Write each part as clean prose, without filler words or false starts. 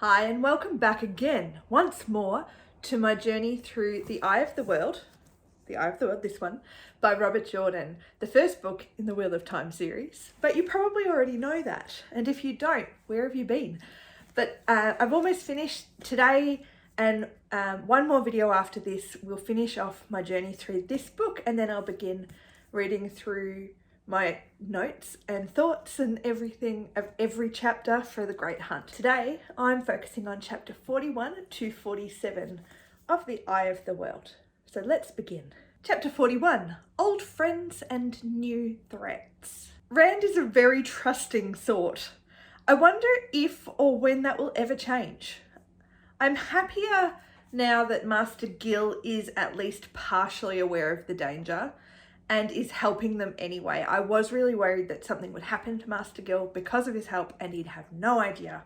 Hi and welcome back again, once more, to my journey through The Eye of the World, this one, by Robert Jordan, the first book in the Wheel of Time series. But you probably already know that, and if you don't, where have you been? But I've almost finished today, and one more video after this will finish off my journey through this book, and then I'll begin reading through my notes and thoughts and everything of every chapter for The Great Hunt. Today, I'm focusing on chapter 41 to 47 of The Eye of the World. So let's begin. Chapter 41, Old Friends and New Threats. Rand is a very trusting sort. I wonder if or when that will ever change. I'm happier now that Master Gil is at least partially aware of the danger and is helping them anyway. I was really worried that something would happen to Master Gil because of his help and he'd have no idea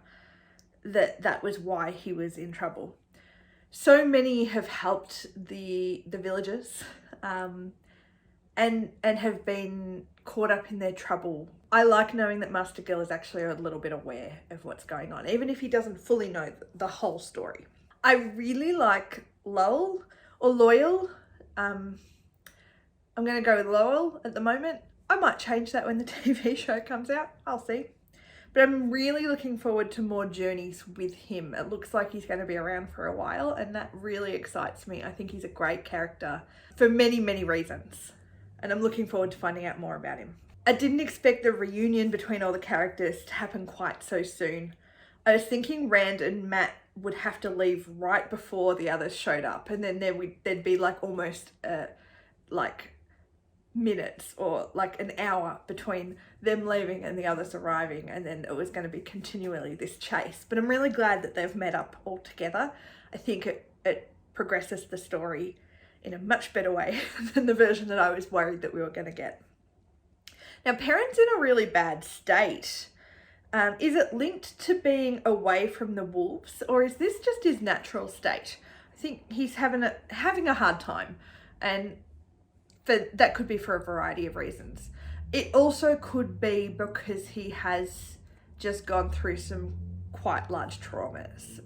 that that was why he was in trouble. So many have helped the villagers and have been caught up in their trouble. I like knowing that Master Gil is actually a little bit aware of what's going on, even if he doesn't fully know the whole story. I really like Lowell or Loyal. I'm going to go with Lowell at the moment. I might change that when the TV show comes out. I'll see. But I'm really looking forward to more journeys with him. It looks like he's going to be around for a while, and that really excites me. I think he's a great character for many, many reasons. And I'm looking forward to finding out more about him. I didn't expect the reunion between all the characters to happen quite so soon. I was thinking Rand and Matt would have to leave right before the others showed up, and then there'd be like almost minutes or like an hour between them leaving and the others arriving, and then it was going to be continually this chase. But I'm really glad that they've met up all together. I think it progresses the story in a much better way than the version that I was worried that we were going to get. Now, Perrin's in a really bad state. Is it linked to being away from the wolves, or is this just his natural state? I think he's having a hard time, and that could be for a variety of reasons. It also could be because he has just gone through some quite large traumas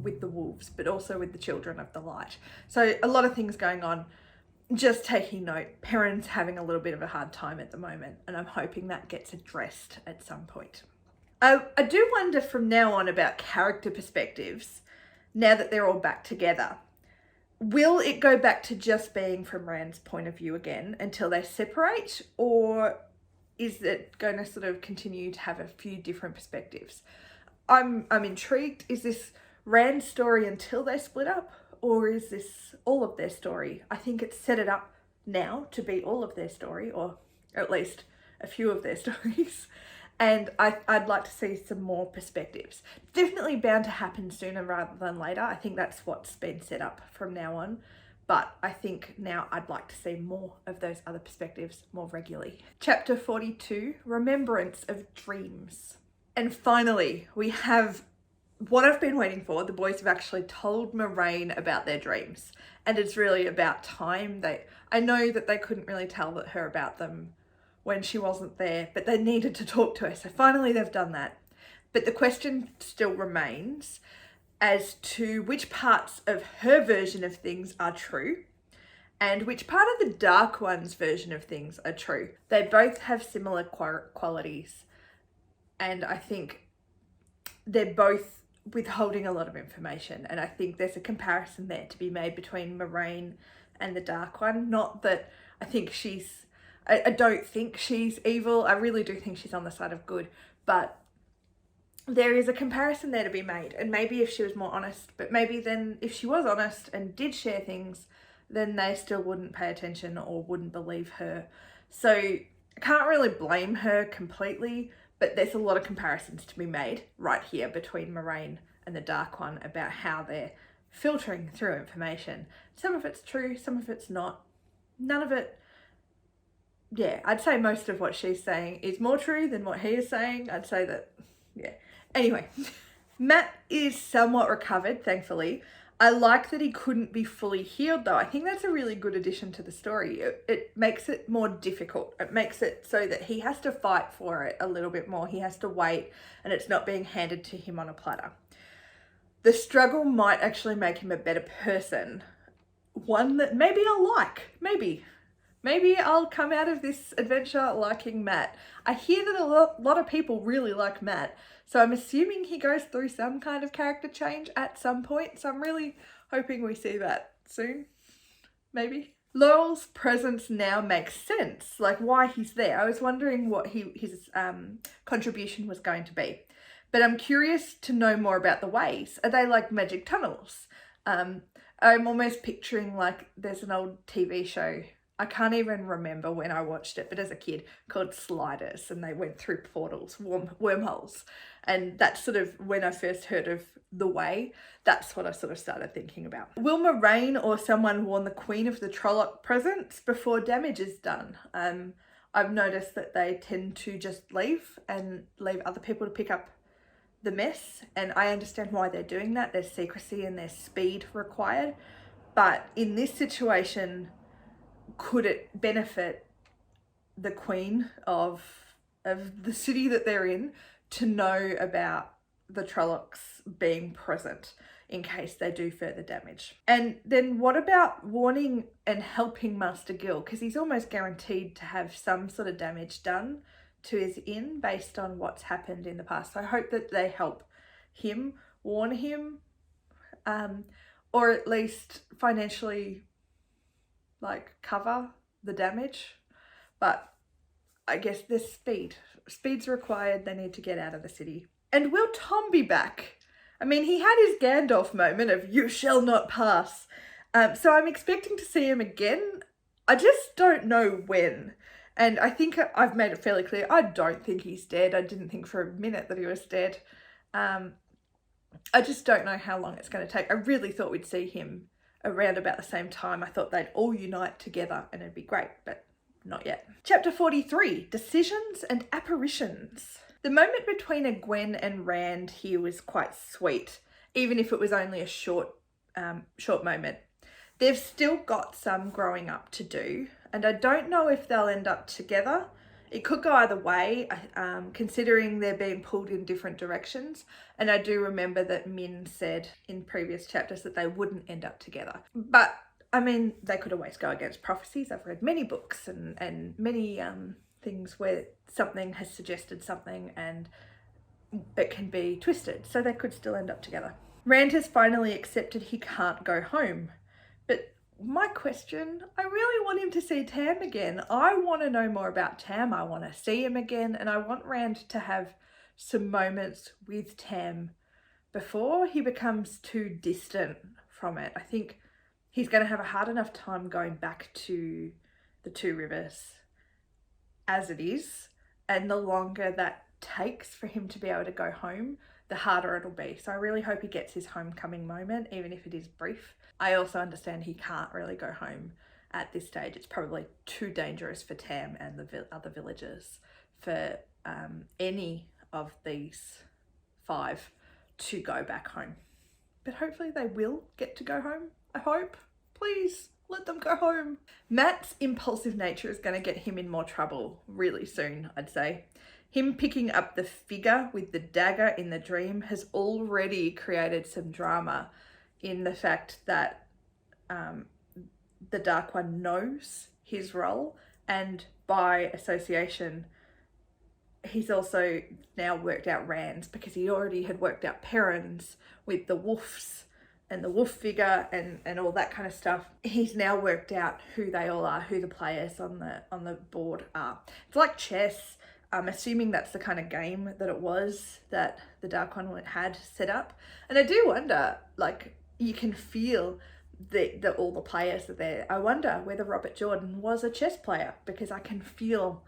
with the wolves, but also with the Children of the Light. So a lot of things going on. Just taking note, Perrin's having a little bit of a hard time at the moment, and I'm hoping that gets addressed at some point. I do wonder from now on about character perspectives, now that they're all back together. Will it go back to just being from Rand's point of view again until they separate, or is it going to sort of continue to have a few different perspectives? I'm intrigued. Is this Rand's story until they split up, or is this all of their story? I think it's set it up now to be all of their story, or at least a few of their stories. And I'd like to see some more perspectives. Definitely bound to happen sooner rather than later. I think that's what's been set up from now on. But I think now I'd like to see more of those other perspectives more regularly. Chapter 42, Remembrance of Dreams. And finally, we have what I've been waiting for. The boys have actually told Moraine about their dreams. And it's really about time. I know that they couldn't really tell her about them when she wasn't there, but they needed to talk to her. So finally they've done that. But the question still remains as to which parts of her version of things are true and which part of the Dark One's version of things are true. They both have similar qualities, and I think they're both withholding a lot of information, and I think there's a comparison there to be made between Moraine and the Dark One. Not that I think I don't think she's evil. I really do think she's on the side of good, but there is a comparison there to be made. And maybe if she was more honest, but maybe then if she was honest and did share things, then they still wouldn't pay attention or wouldn't believe her. So I can't really blame her completely, but there's a lot of comparisons to be made right here between Moraine and the Dark One about how they're filtering through information. Some of it's true, some of it's not. None of it. Yeah, I'd say most of what she's saying is more true than what he is saying. I'd say that, yeah. Anyway, Matt is somewhat recovered, thankfully. I like that he couldn't be fully healed, though. I think that's a really good addition to the story. It makes it more difficult. It makes it so that he has to fight for it a little bit more. He has to wait, and it's not being handed to him on a platter. The struggle might actually make him a better person. One that maybe I'll like. Maybe I'll come out of this adventure liking Matt. I hear that a lot of people really like Matt, so I'm assuming he goes through some kind of character change at some point, so I'm really hoping we see that soon. Maybe. Laurel's presence now makes sense, like why he's there. I was wondering what his contribution was going to be. But I'm curious to know more about the ways. Are they like magic tunnels? I'm almost picturing like there's an old TV show, I can't even remember when I watched it, but as a kid, called Sliders, and they went through portals, wormholes. And that's sort of when I first heard of the way, that's what I sort of started thinking about. Will Moraine or someone warn the Queen of the Trolloc presence before damage is done? I've noticed that they tend to just leave other people to pick up the mess, and I understand why they're doing that. There's secrecy and there's speed required, but in this situation, could it benefit the Queen of the city that they're in to know about the Trollocs being present in case they do further damage? And then what about warning and helping Master Gil? Because he's almost guaranteed to have some sort of damage done to his inn based on what's happened in the past. So I hope that they help him, warn him, or at least financially like cover the damage. But I guess there's speed's required. They need to get out of the city. And will Tom be back? I mean, he had his Gandalf moment of "you shall not pass," so I'm expecting to see him again. I just don't know when, and I think I've made it fairly clear I don't think he's dead. I didn't think for a minute that he was dead. I just don't know how long it's going to take. I really thought we'd see him around about the same time. I thought they'd all unite together and it'd be great, but not yet. Chapter 43, Decisions and Apparitions. The moment between Egwene and Rand here was quite sweet, even if it was only a short moment. They've still got some growing up to do, and I don't know if they'll end up together. It could go either way, considering they're being pulled in different directions. And I do remember that Min said in previous chapters that they wouldn't end up together. But, I mean, they could always go against prophecies. I've read many books and many things where something has suggested something and it can be twisted. So they could still end up together. Rand has finally accepted he can't go home. But my question, I really want him to see Tam again. I want to know more about Tam. I want to see him again, and I want Rand to have some moments with Tam before he becomes too distant from it. I think he's going to have a hard enough time going back to the Two Rivers as it is, and the longer that takes for him to be able to go home, the harder it'll be. So I really hope he gets his homecoming moment, even if it is brief. I also understand he can't really go home at this stage. It's probably too dangerous for Tam and the other villagers for any of these 5 to go back home. But hopefully they will get to go home. I hope. Please let them go home. Matt's impulsive nature is going to get him in more trouble really soon, I'd say. Him picking up the figure with the dagger in the dream has already created some drama in the fact that the Dark One knows his role, and by association he's also now worked out Rand's, because he already had worked out Perrin's with the wolves and the wolf figure and all that kind of stuff. He's now worked out who they all are, who the players on the board are. It's like chess. I'm assuming that's the kind of game that it was that the Dark One had set up. And I do wonder, like, you can feel that all the players are there. I wonder whether Robert Jordan was a chess player, because I can feel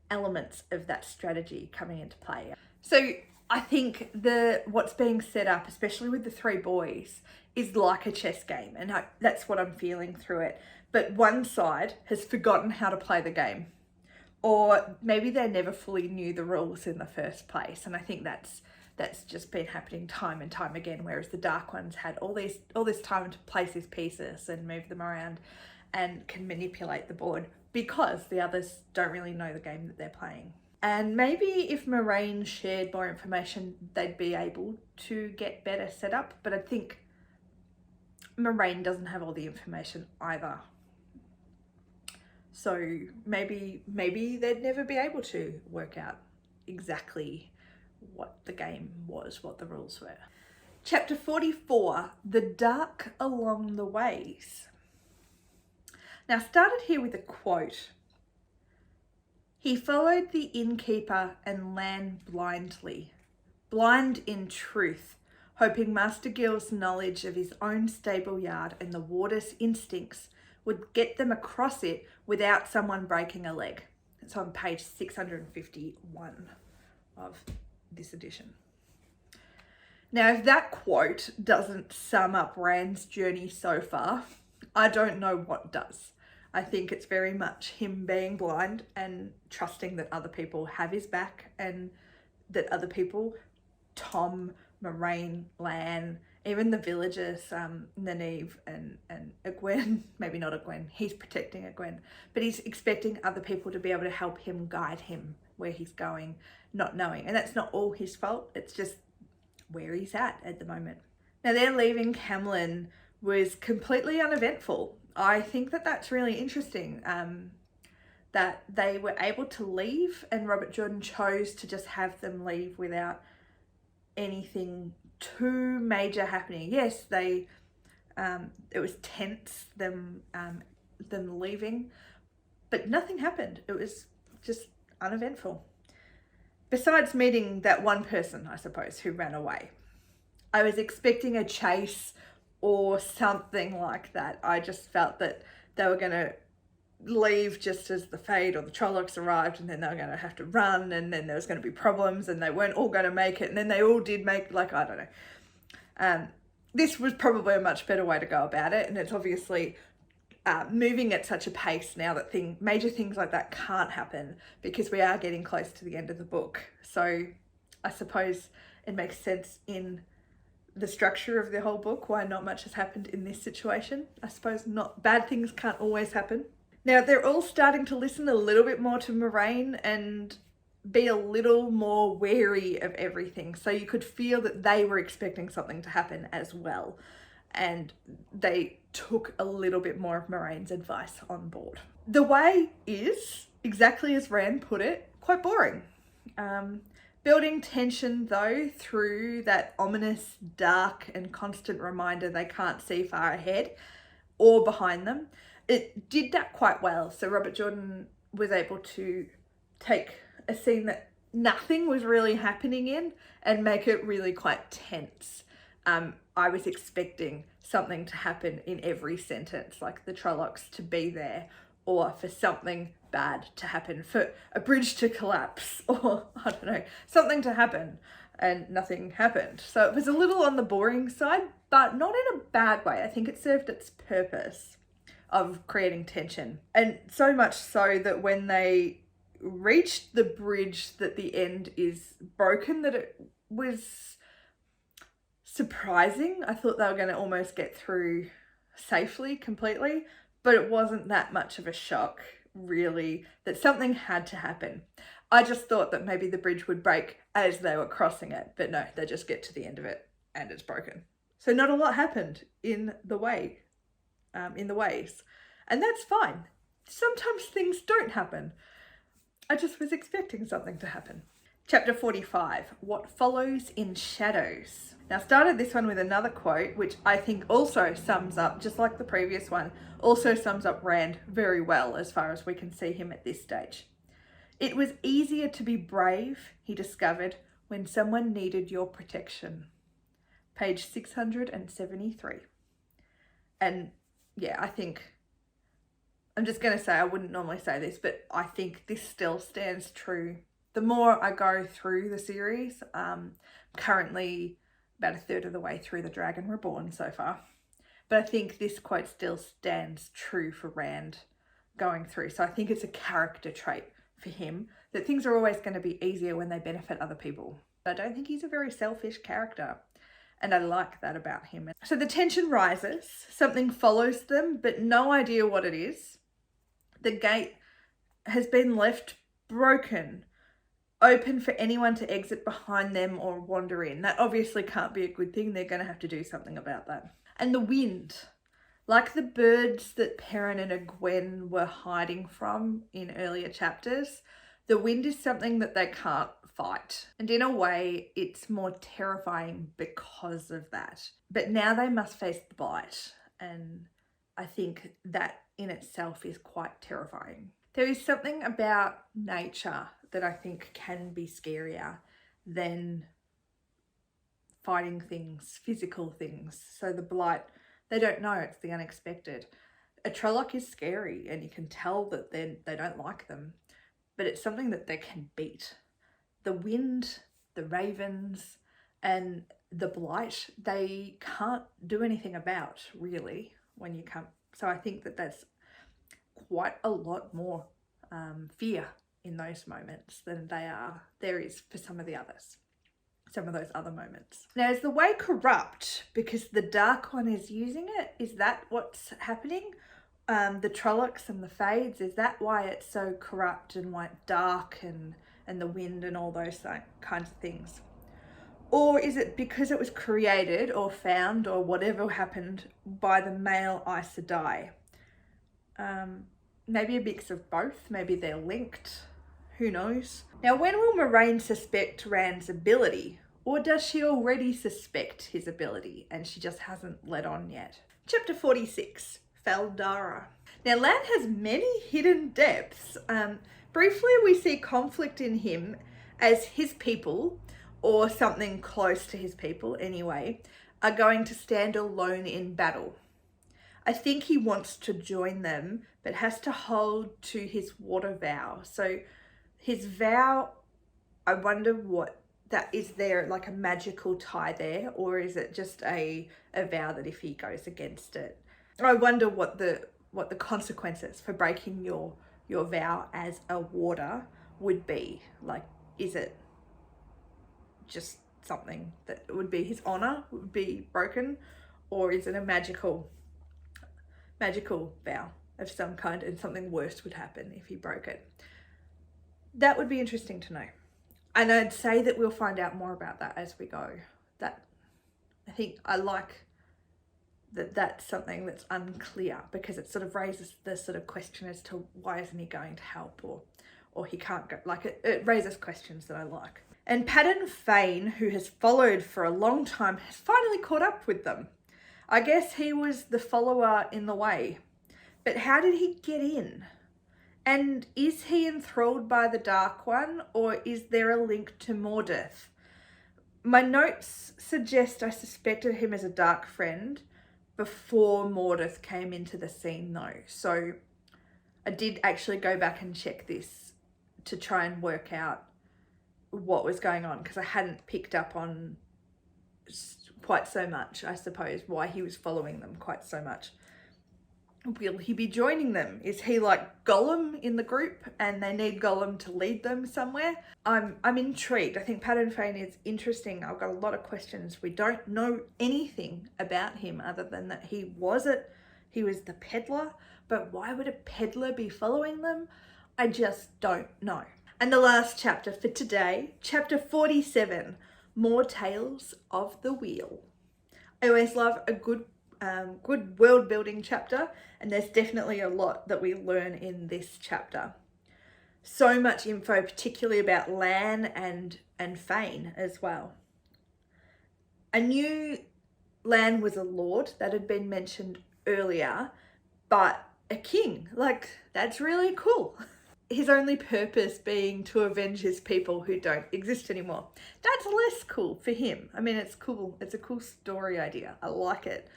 elements of that strategy coming into play. So I think what's being set up, especially with the 3 boys, is like a chess game, and that's what I'm feeling through it. But one side has forgotten how to play the game, or maybe they never fully knew the rules in the first place, and I think that's just been happening time and time again, whereas the Dark Ones had all this time to place his pieces and move them around and can manipulate the board because the others don't really know the game that they're playing. And maybe if Moraine shared more information, they'd be able to get better set up. But I think Moraine doesn't have all the information either. So maybe they'd never be able to work out exactly what the game was, what the rules were. Chapter 44, The Dark Along the Ways. Now, started here with a quote. He followed the innkeeper and Lan blindly, blind in truth, hoping Master Gil's knowledge of his own stable yard and the water's instincts would get them across it without someone breaking a leg. It's on page 651 of this edition. Now, if that quote doesn't sum up Rand's journey so far, I don't know what does. I think it's very much him being blind and trusting that other people have his back, and that other people, Tom, Moraine, Lan, even the villagers, Nynaeve and Egwene, maybe not Egwene, he's protecting Egwene, but he's expecting other people to be able to help him, guide him where he's going, not knowing. And that's not all his fault, it's just where he's at the moment. Now, their leaving Camlin was completely uneventful. I think that that's really interesting, that they were able to leave and Robert Jordan chose to just have them leave without anything too major happening. Yes, it was tense, them leaving, but nothing happened. It was just uneventful. Besides meeting that one person, I suppose, who ran away. I was expecting a chase or something like that. I just felt that they were going to leave just as the Fade or the Trollocs arrived, and then they were going to have to run, and then there was going to be problems, and they weren't all going to make it, and then they all did make, like, I don't know. This was probably a much better way to go about it, and it's obviously moving at such a pace now that major things like that can't happen because we are getting close to the end of the book. So I suppose it makes sense in the structure of the whole book why not much has happened in this situation. I suppose not bad things can't always happen. Now, they're all starting to listen a little bit more to Moraine and be a little more wary of everything. So you could feel that they were expecting something to happen as well. And they took a little bit more of Moraine's advice on board. The way is, exactly as Rand put it, quite boring. Building tension though through that ominous, dark and constant reminder they can't see far ahead or behind them. It did that quite well. So Robert Jordan was able to take a scene that nothing was really happening in and make it really quite tense. I was expecting something to happen in every sentence, like the Trollocs to be there, or for something bad to happen, for a bridge to collapse, or I don't know, something to happen, and nothing happened. So it was a little on the boring side, but not in a bad way. I think it served its purpose of creating tension. And so much so that when they reached the bridge that the end is broken, that it was surprising. I thought they were going to almost get through safely, completely, but it wasn't that much of a shock, really, that something had to happen. I just thought that maybe the bridge would break as they were crossing it, but no, they just get to the end of it and it's broken. So not a lot happened in the ways, and that's fine. Sometimes things don't happen. I just was expecting something to happen. Chapter 45, What Follows in Shadows. Now, started this one with another quote, which I think also sums up, just like the previous one, also sums up Rand very well as far as we can see him at this stage. It was easier to be brave, he discovered, when someone needed your protection. Page 673. And yeah, I think, I'm just going to say, I wouldn't normally say this, but I think this still stands true. The more I go through the series, currently about a third of the way through The Dragon Reborn so far, but I think this quote still stands true for Rand going through. So I think it's a character trait for him that things are always going to be easier when they benefit other people. But I don't think he's a very selfish character, and I like that about him. So the tension rises, something follows them, but no idea what it is. The gate has been left broken. open for anyone to exit behind them or wander in. That obviously can't be a good thing. They're going to have to do something about that. And the wind, like the birds that Perrin and Egwene were hiding from in earlier chapters, the wind is something that they can't fight. And in a way, it's more terrifying because of that. But now they must face the blight. And I think that in itself is quite terrifying. There is something about nature that I think can be scarier than fighting things, physical things. So the blight, they don't know, it's the unexpected. A Trolloc is scary and you can tell that they don't like them, but it's something that they can beat. The wind, the ravens, and the blight, they can't do anything about, really, when you come. So I think that that's quite a lot more fear in those moments than there is for some of the others, some of those other moments. Now, is the way corrupt because the Dark One is using it? Is that what's happening? The Trollocs and the Fades, is that why it's so corrupt and why it's dark and the wind and all those kinds of things? Or is it because it was created or found or whatever happened by the male Aes Sedai? Maybe a mix of both. Maybe they're linked. Who knows? Now, when will Moiraine suspect Rand's ability? Or does she already suspect his ability and she just hasn't let on yet? Chapter 46, Faldara. Now, Lan has many hidden depths. Briefly, we see conflict in him as his people, or something close to his people anyway, are going to stand alone in battle. I think he wants to join them, but has to hold to his water vow. So his vow, I wonder what that is, there like a magical tie there, or is it just a vow that if he goes against it? I wonder what the consequences for breaking your vow as a warder would be. Like, is it just something that would be his honor would be broken, or is it a magical vow of some kind and something worse would happen if he broke it? That would be interesting to know. And I'd say that we'll find out more about that as we go. That, I think I like that that's something that's unclear, because it sort of raises the sort of question as to why isn't he going to help, or he can't go. Like, it raises questions that I like. And Padan Fain, who has followed for a long time, has finally caught up with them. I guess he was the follower in the way. But how did he get in? And is he enthralled by the Dark One, or is there a link to Mordeth? My notes suggest I suspected him as a dark friend before Mordeth came into the scene, though. So I did actually go back and check this to try and work out what was going on, because I hadn't picked up on quite so much, I suppose, why he was following them quite so much. Will he be joining them? Is he like Gollum in the group and they need Gollum to lead them somewhere? I'm intrigued. I think Padan Fain is interesting. I've got a lot of questions. We don't know anything about him other than that he was the peddler, but why would a peddler be following them? I just don't know. And the last chapter for today, chapter 47, More Tales of the Wheel. I always love a good world building chapter, and there's definitely a lot that we learn in this chapter. So much info, particularly about Lan and Fain as well. I knew Lan was a lord, that had been mentioned earlier, but a king, like, that's really cool. His only purpose being to avenge his people who don't exist anymore. That's less cool for him. I mean, it's cool. It's a cool story idea. I like it,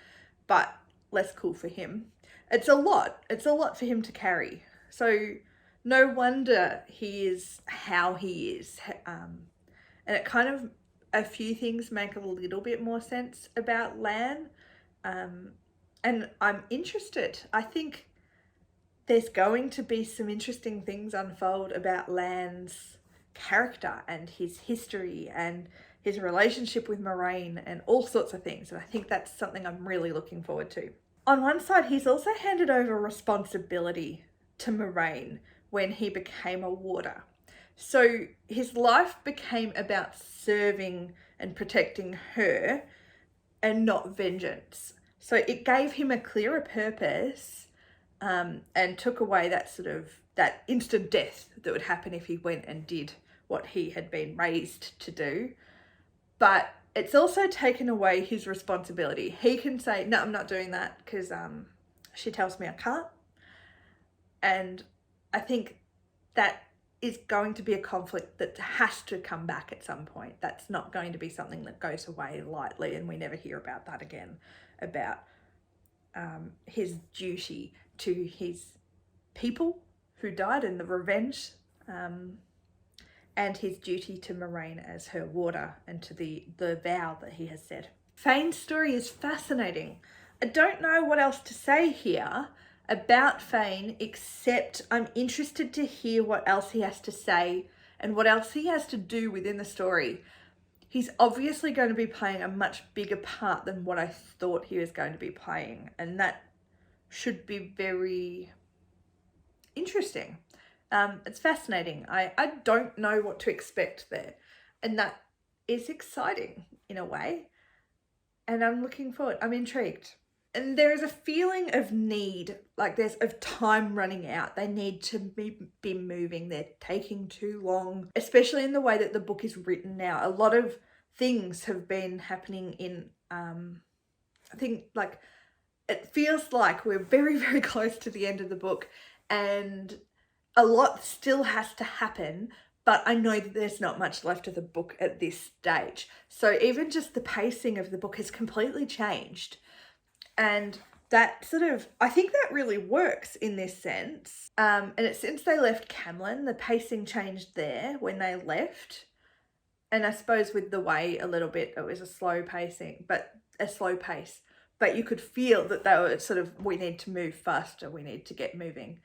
but less cool for him. It's a lot. It's a lot for him to carry. So no wonder he is how he is. And it kind of, a few things make a little bit more sense about Lan. And I'm interested. I think there's going to be some interesting things unfold about Lan's character and his history and his relationship with Moiraine and all sorts of things. And I think that's something I'm really looking forward to. On one side, he's also handed over responsibility to Moiraine when he became a warder. So his life became about serving and protecting her and not vengeance. So it gave him a clearer purpose, and took away that instant death that would happen if he went and did what he had been raised to do. But it's also taken away his responsibility. He can say, no, I'm not doing that because she tells me I can't. And I think that is going to be a conflict that has to come back at some point. That's not going to be something that goes away lightly, and we never hear about that again, about his duty to his people who died and the revenge, and his duty to Moraine as her warder and to the vow that he has said. Fane's story is fascinating. I don't know what else to say here about Fane, except I'm interested to hear what else he has to say and what else he has to do within the story. He's obviously going to be playing a much bigger part than what I thought he was going to be playing, and that should be very interesting. It's fascinating. I don't know what to expect there, and that is exciting in a way, and I'm looking forward. I'm intrigued. And there is a feeling of need, like there's of time running out. They need to be moving. They're taking too long, especially in the way that the book is written now. A lot of things have been happening in, I think, like, it feels like we're very, very close to the end of the book, and a lot still has to happen, but I know that there's not much left of the book at this stage. So even just the pacing of the book has completely changed. And that I think that really works in this sense. And it's since they left Camlin, the pacing changed there when they left. And I suppose with the way a little bit, it was a slow pace, but you could feel that they were we need to move faster, we need to get moving.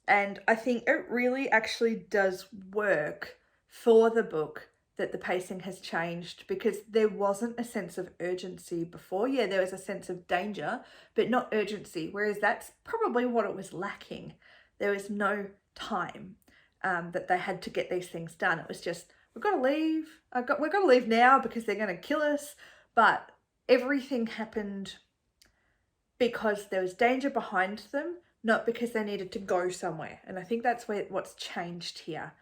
And I think it really actually does work for the book that the pacing has changed, because there wasn't a sense of urgency before. Yeah, there was a sense of danger, but not urgency, whereas that's probably what it was lacking. There was no time that they had to get these things done. It was just, we've got to leave. We've got to leave now because they're going to kill us. But everything happened because there was danger behind them, not because they needed to go somewhere. And I think that's what's changed here.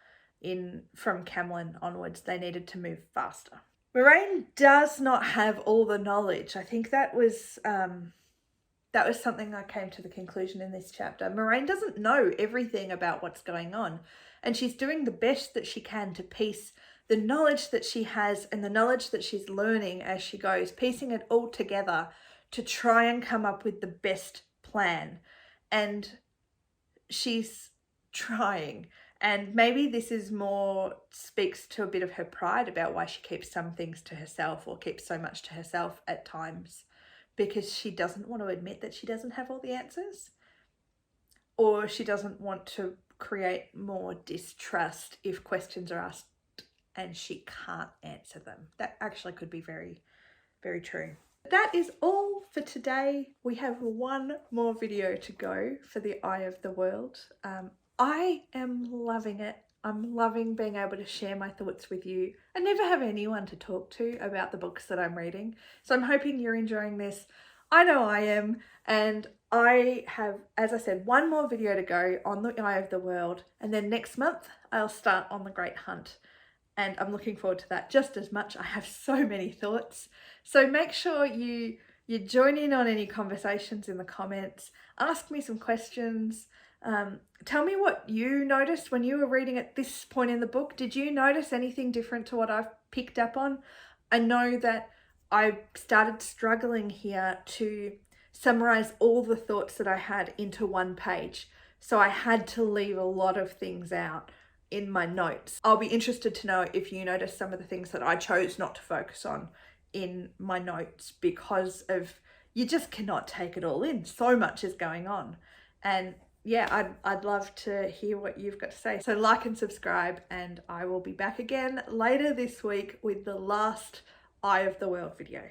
From Camlin onwards, they needed to move faster. Moraine does not have all the knowledge. I think that was something I came to the conclusion in this chapter. Moraine doesn't know everything about what's going on, and she's doing the best that she can to piece the knowledge that she has and the knowledge that she's learning as she goes, piecing it all together to try and come up with the best plan. And she's trying. And maybe this is speaks to a bit of her pride about why she keeps some things to herself, or keeps so much to herself at times, because she doesn't want to admit that she doesn't have all the answers, or she doesn't want to create more distrust if questions are asked and she can't answer them. That actually could be very, very true. That is all for today. We have one more video to go for the Eye of the World. I am loving it. I'm loving being able to share my thoughts with you. I never have anyone to talk to about the books that I'm reading, so I'm hoping you're enjoying this. I know I am, and I have, as I said, one more video to go on the Eye of the World, and then next month I'll start on The Great Hunt, and I'm looking forward to that just as much. I have so many thoughts, so make sure you join in on any conversations in the comments, ask me some questions. Tell me what you noticed when you were reading at this point in the book. Did you notice anything different to what I've picked up on? I know that I started struggling here to summarize all the thoughts that I had into one page, so I had to leave a lot of things out in my notes. I'll be interested to know if you noticed some of the things that I chose not to focus on in my notes, because you just cannot take it all in. So much is going on, and yeah, I'd love to hear what you've got to say. So like and subscribe, and I will be back again later this week with the last Eye of the World video.